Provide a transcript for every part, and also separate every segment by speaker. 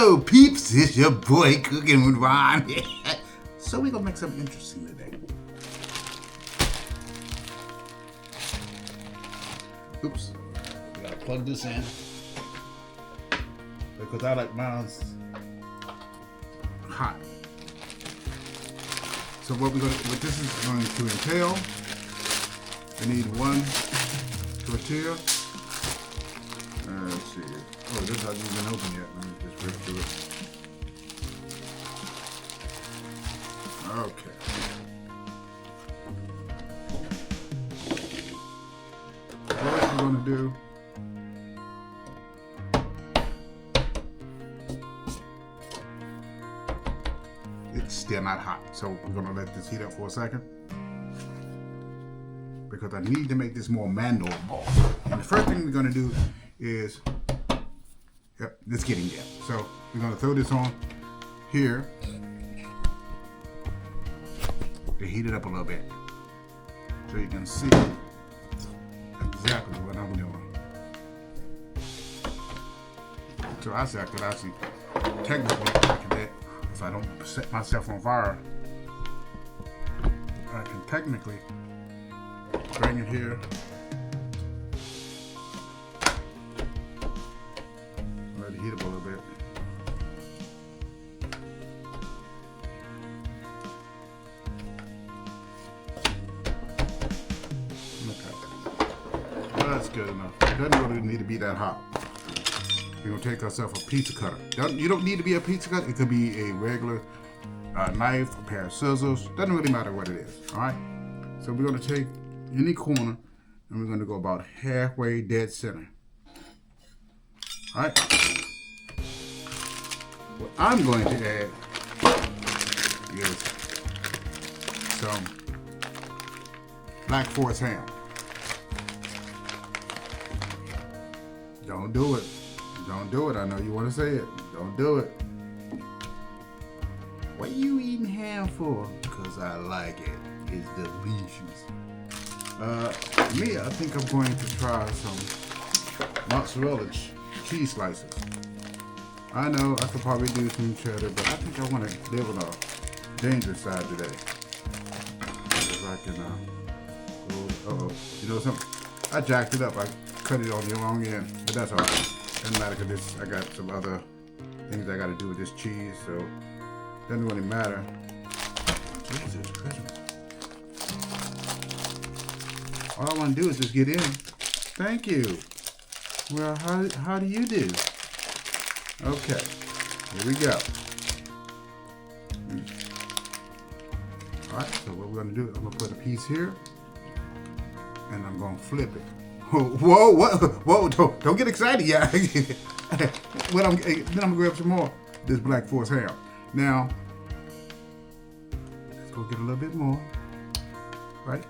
Speaker 1: Hello, peeps. It's your boy Cooking with Ron. So we're gonna make something interesting today. Oops. We gotta plug this in because I like mine's hot. So what this is going to entail, we need one tortilla. Let's see. Oh, this hasn't even open yet. Let me just rip through it. Okay. What we're going to do, it's still not hot, so we're going to let this heat up for a second because I need to make this more mandible. And the first thing we're going to do is, yep, it's getting there. So we're going to throw this on here to heat it up a little bit so you can see exactly what I'm doing. So I said I could actually, technically, if I don't set myself on fire, I can technically bring it here, let it heat up a little bit. That's good enough. It doesn't really need to be that hot. We're gonna take ourselves a pizza cutter. You don't need to be a pizza cutter. It could be a regular knife, a pair of scissors. Doesn't really matter what it is. All right. So we're gonna take any corner and we're gonna go about halfway dead center. All right. What I'm going to add is some Black Forest ham. Don't do it. Don't do it. I know you want to say it. Don't do it. What you eating ham for? Because I like it. It's delicious. Me, I think I'm going to try some mozzarella cheese slices. I know I could probably do some cheddar, but I think I want to live on a dangerous side today. If I can, you know something? I jacked it up. I cut it on the wrong end, but that's all right. Doesn't matter because I got some other things I got to do with this cheese, so doesn't really matter. Jesus Christmas. All I want to do is just get in. Thank you. Well, how do you do? Okay, here we go. All right, so what we're going to do, I'm going to put a piece here, and I'm going to flip it. Whoa, don't get excited, yeah. Then I'm gonna grab some more this Black Forest ham. Now, let's go get a little bit more, right?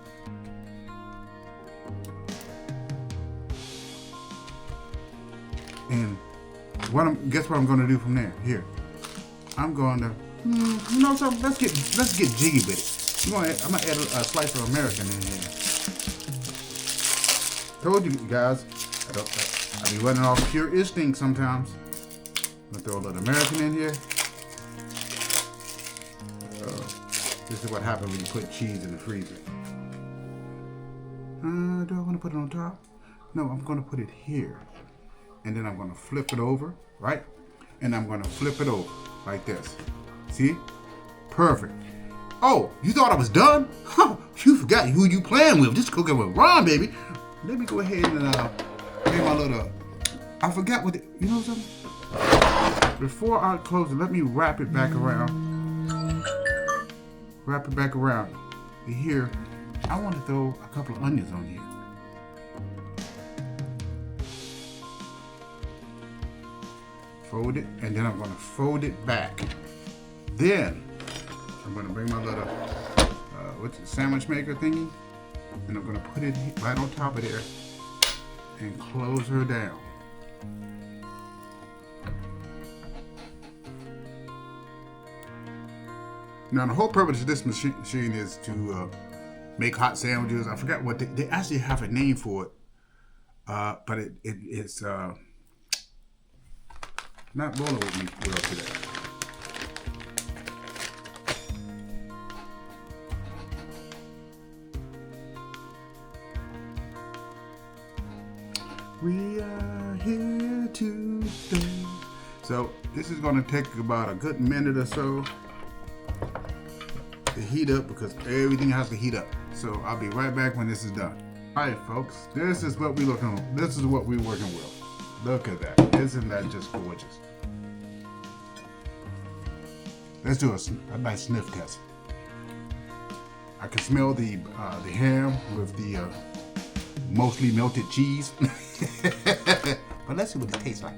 Speaker 1: And guess what I'm gonna do from there? Here, I'm going to, you know something? Let's get jiggy with it. I'm gonna add a slice of American in here. Told you guys, I be running off pure instinct sometimes. I'm gonna throw a little American in here. This is what happens when you put cheese in the freezer. Do I want to put it on top? No, I'm gonna put it here. And then I'm gonna flip it over, right? And I'm gonna flip it over like this. See? Perfect. Oh, you thought I was done? Huh, you forgot who you playing with. Just Cooking with Ron, baby. Let me go ahead and make my little, I forgot what, you know something? Before I close it, let me wrap it back around. Wrap it back around. And here, I want to throw a couple of onions on here. Fold it, and then I'm going to fold it back. Then, I'm going to bring my little, what's it, sandwich maker thingy? And I'm going to put it right on top of there and close her down. Now the whole purpose of this machine is to make hot sandwiches. I forgot what they actually have a name for it, but it's not rolling with me well today. We are here today. So this is going to take about a good minute or so to heat up because everything has to heat up. So I'll be right back when this is done. All right, folks, this is what we're looking at. This is what we're working with. Look at that. Isn't that just gorgeous? Let's do a nice sniff test. I can smell the ham with the mostly melted cheese. But let's see what it tastes like.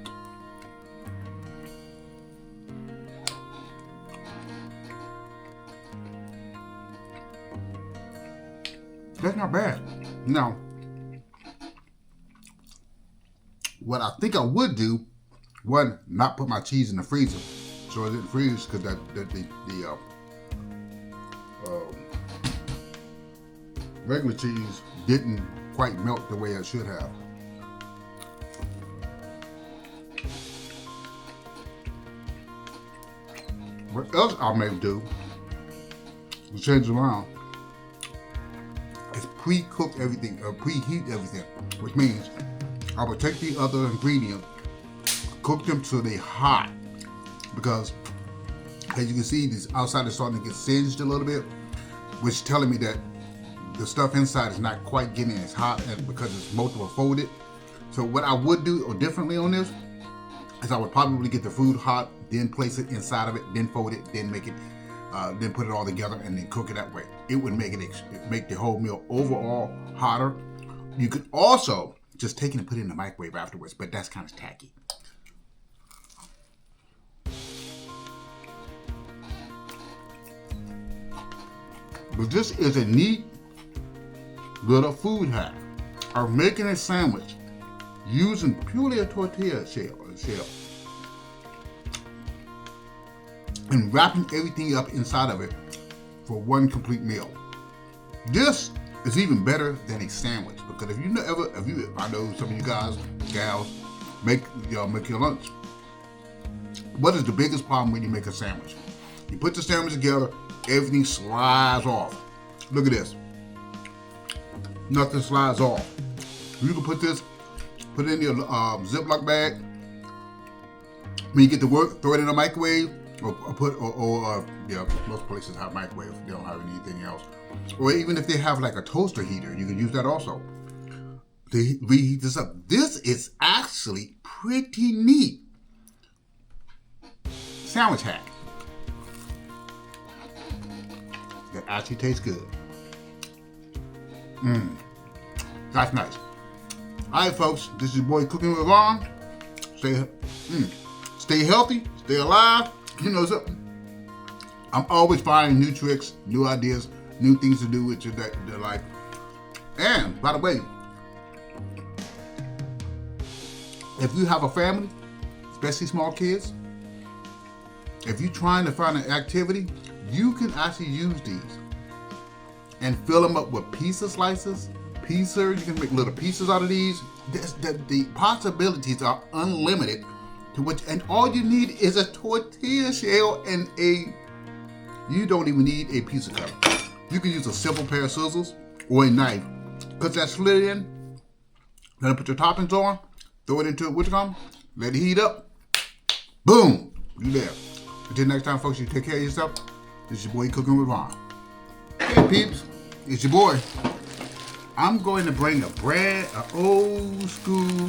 Speaker 1: That's not bad. Now, what I think I would do, one, not put my cheese in the freezer, so it didn't freeze because the regular cheese didn't quite melt the way it should have. What else I may do to change it around is pre-cook everything, or preheat everything, which means I will take the other ingredients, cook them till they're hot, because as you can see, this outside is starting to get singed a little bit, which is telling me that the stuff inside is not quite getting as hot as because it's multiple folded. So what I would do or differently on this is I would probably get the food hot, then place it inside of it, then fold it, then make it, then put it all together and then cook it that way. It would make make the whole meal overall hotter. You could also just take it and put it in the microwave afterwards, but that's kind of tacky. But this is a neat little food hack of making a sandwich using purely a tortilla shell and wrapping everything up inside of it for one complete meal. This is even better than a sandwich, because I know some of you guys, gals, make your lunch. What is the biggest problem when you make a sandwich? You put the sandwich together, everything slides off. Look at this. Nothing slides off. You can put it in your Ziploc bag. When you get to work, throw it in the microwave, or most places have microwave. They don't have anything else. Or even if they have like a toaster heater, you can use that also to reheat this up. This is actually pretty neat sandwich hack. That actually tastes good. That's nice. All right, folks, this is your boy Cooking with Ron. Stay healthy, stay alive. You know something? I'm always finding new tricks, new ideas, new things to do with your life. And by the way, if you have a family, especially small kids, if you're trying to find an activity, you can actually use these and fill them up with pizza slices, pizzas. You can make little pieces out of these. The possibilities are unlimited. And all you need is a tortilla shell and you don't even need a pizza cutter. You can use a simple pair of scissors or a knife. Put that slit in, then put your toppings on, throw it into it, let it heat up. Boom, you there. Until next time, folks, you take care of yourself. This is your boy Cooking with Ron. Hey peeps, it's your boy. I'm going to bring an old school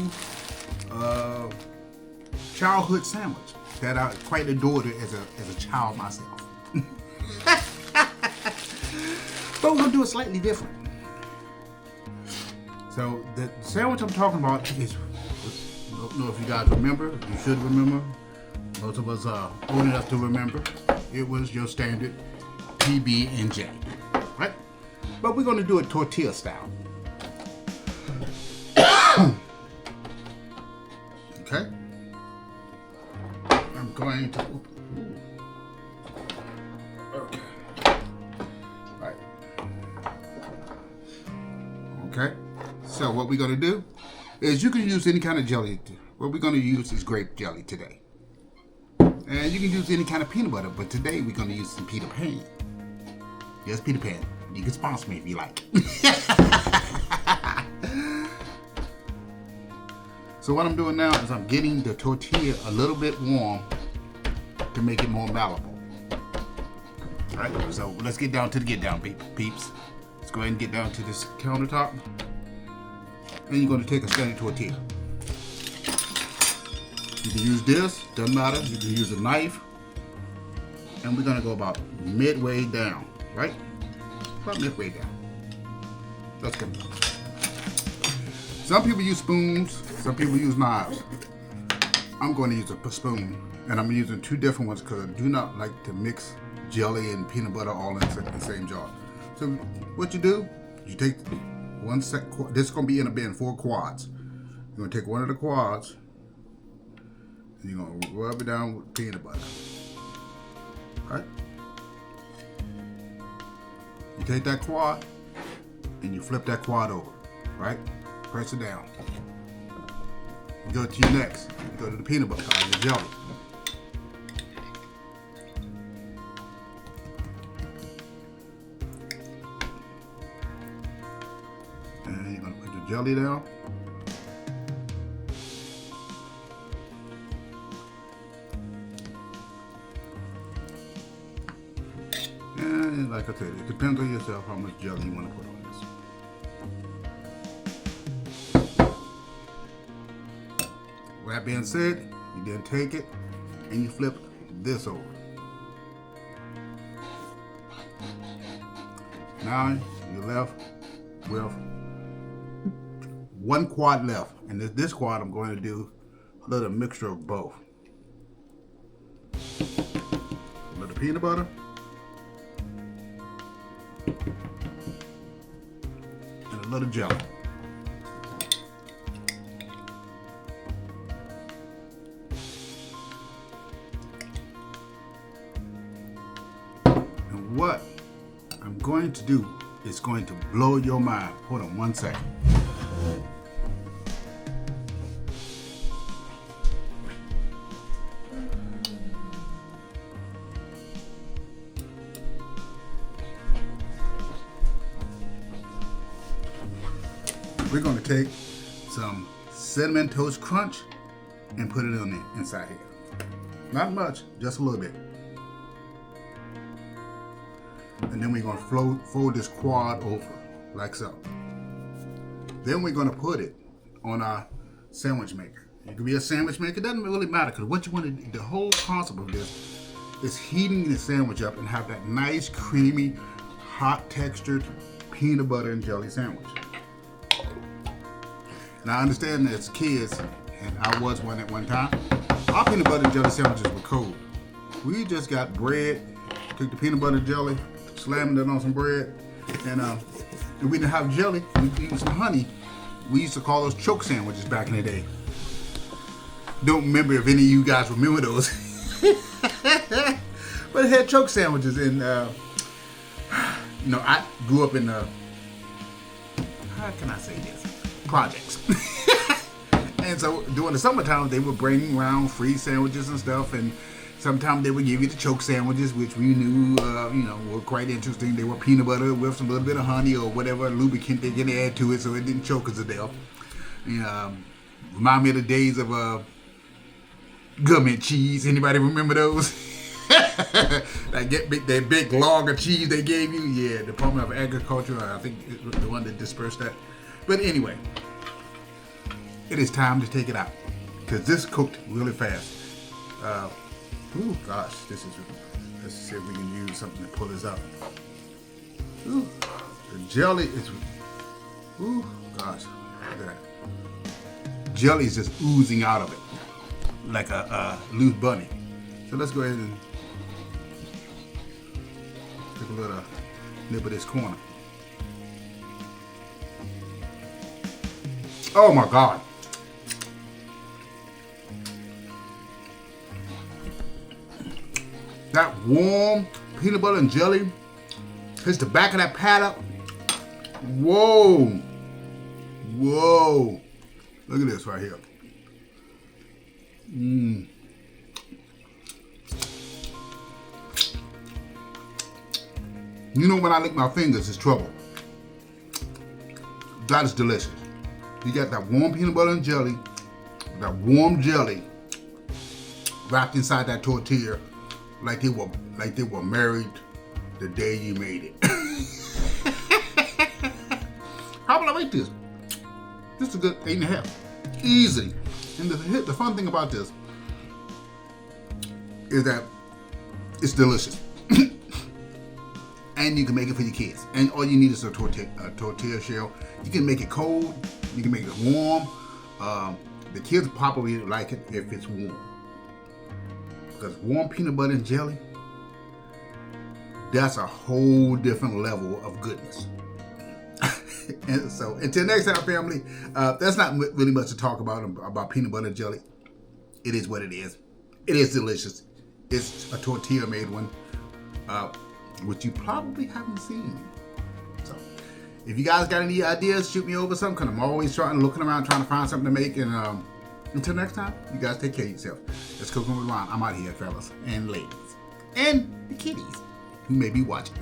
Speaker 1: childhood sandwich that I quite adored as a child myself. But we're gonna do it slightly different. So the sandwich I'm talking about is, I don't know if you guys remember, you should remember. Most of us are old enough to remember. It was your standard PB&J, right? But we're gonna do it tortilla style. Okay? I'm going to okay. Right. Okay. So what we're going to do is you can use any kind of jelly. What we're going to use is grape jelly today. And you can use any kind of peanut butter, but today we're going to use some Peter Pan. Yes, Peter Pan. You can sponsor me if you like. So what I'm doing now is I'm getting the tortilla a little bit warm to make it more malleable. Alright, so let's get down to the get down, peeps. Let's go ahead and get down to this countertop. And you're going to take a standard tortilla. You can use this, doesn't matter. You can use a knife. And we're going to go about midway down, right? About midway down. That's good enough. Some people use spoons, some people use knives. I'm going to use a spoon, and I'm using two different ones because I do not like to mix jelly and peanut butter all in the same jar. So what you do, you take one set, this is going to be in 4 quads. You're going to take one of the quads, and you're going to rub it down with peanut butter. Right? You take that quad, and you flip that quad over, right? Press it down. You go to your next. You go to the peanut butter, your jelly. And you're going to put your jelly down. And like I said, it depends on yourself how much jelly you want to put on this. With that being said, you then take it and you flip this over. Now you're left with 1 quad left. And this quad I'm going to do a little mixture of both. A little peanut butter. And a little jelly. And what I'm going to do is going to blow your mind. Hold on 1 second. We're going to take some Cinnamon Toast Crunch and put it on the inside here. Not much, just a little bit. And then we're going to fold this quad over, like so. Then we're going to put it on our sandwich maker. It could be a sandwich maker, it doesn't really matter, because what you want to do, the whole concept of this is heating the sandwich up and have that nice, creamy, hot textured peanut butter and jelly sandwich. And I understand that as kids, and I was one at one time, our peanut butter and jelly sandwiches were cold. We just got bread, took the peanut butter and jelly, slammed it on some bread, and if we didn't have jelly, we used some honey. We used to call those choke sandwiches back in the day. Don't remember if any of you guys remember those. But it had choke sandwiches, and I grew up in the, how can I say this? Projects. And so during the summertime they would bring around free sandwiches and stuff, and sometimes they would give you the choke sandwiches, which we knew were quite interesting. They were peanut butter with some little bit of honey or whatever lubricant they can add to it so it didn't choke us to death. Remind me of the days of government cheese. Anybody remember those? that big log of cheese they gave you? Yeah, Department of Agriculture, I think it was the one that dispersed that. But anyway, it is time to take it out because this cooked really fast. Oh gosh, let's see if we can use something to pull this up. Ooh, the jelly is, gosh, look at that. Jelly is just oozing out of it like a loose bunny. So let's go ahead and take a little nip of this corner. Oh my God. That warm peanut butter and jelly hits the back of that pad up. Whoa. Whoa. Look at this right here. You know when I lick my fingers, it's trouble. That is delicious. You got that warm peanut butter and jelly, that warm jelly wrapped inside that tortilla, like they were married the day you made it. How will I rate this? This is a good 8.5. Easy. And the fun thing about this is that it's delicious. And you can make it for your kids. And all you need is a tortilla shell. You can make it cold. You can make it warm. The kids probably like it if it's warm. Because warm peanut butter and jelly, that's a whole different level of goodness. And so, until next time, family, that's not really much to talk about peanut butter and jelly. It is what it is. It is delicious. It's a tortilla made one, which you probably haven't seen. So, if you guys got any ideas, shoot me over something, because I'm always looking around, trying to find something to make. And until next time, you guys take care of yourself. Let's cook with Ron. I'm out here, fellas and ladies, and the kiddies who may be watching.